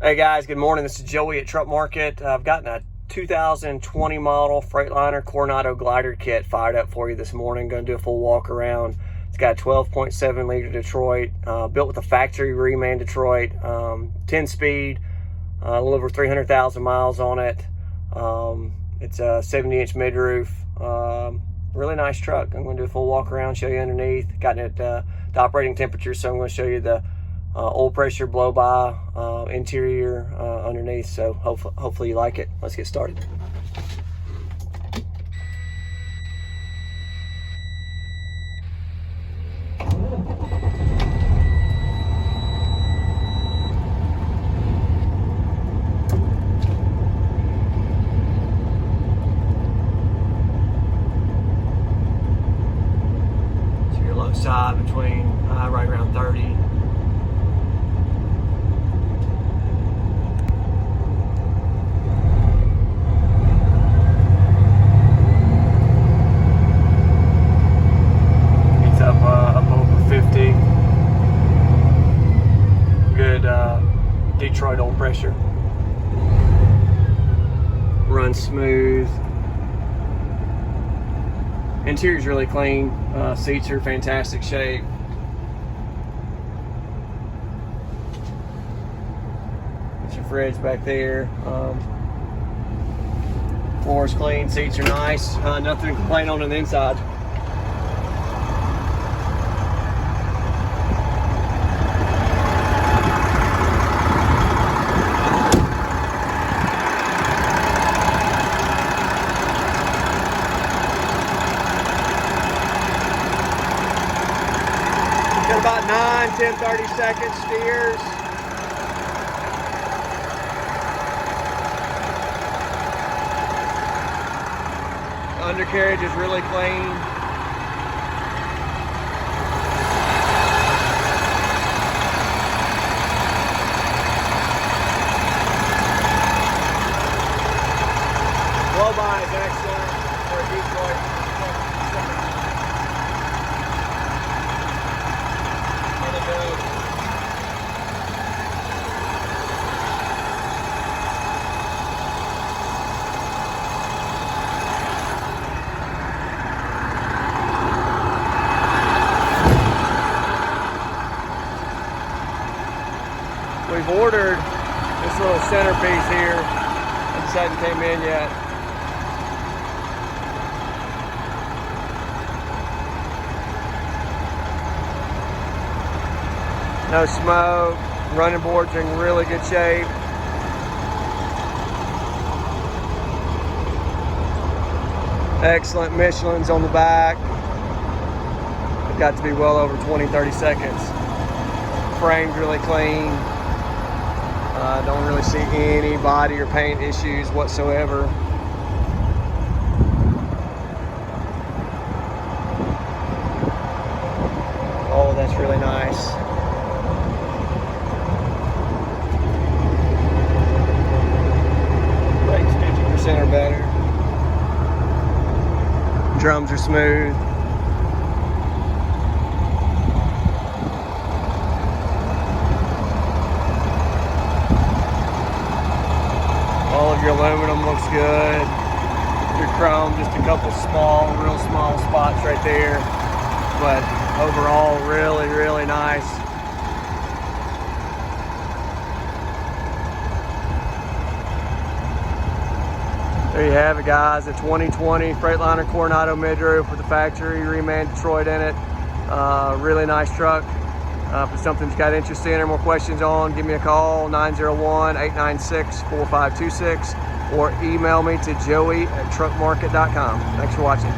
Hey guys, good morning. This is Joey at Truck Market. I've gotten a 2020 model Freightliner Coronado glider kit fired up for you this morning. Going to do a full walk around. It's got a 12.7 liter Detroit, built with a factory reman Detroit, 10 speed, a little over 300,000 miles on it. It's a 70-inch midroof. Really nice truck. I'm going to do a full walk around, show you underneath. Gotten it the operating temperature, so I'm going to show you the oil pressure, blow by, interior underneath. So hopefully you like it. Let's get started. So your low side between right around 30. Detroit oil pressure. Runs smooth. Interior's really clean. Seats are fantastic shape. There's your fridge back there. Floor's clean. Seats are nice. Nothing to complain on the inside. About 9, 10, 30 seconds steers. Undercarriage is really clean. Blow by is excellent for a Detroit. We've ordered this little centerpiece here. It just hasn't came in yet. No smoke. Running boards are in really good shape. Excellent Michelin's on the back. They've got to be well over 20, 30 seconds. Frame's really clean. Don't really see any body or paint issues whatsoever. Oh, that's really nice. Brakes 50% or better. Drums are smooth. All of your aluminum looks good. Your chrome, just a couple real small spots right there. But overall, really, really nice. There you have it, guys. A 2020 Freightliner Coronado midroof with a factory reman Detroit in it. Really nice truck. If it's something you've got interest in or more questions on, give me a call, 901-896-4526, or email me to joey@truckmarket.com. Thanks for watching.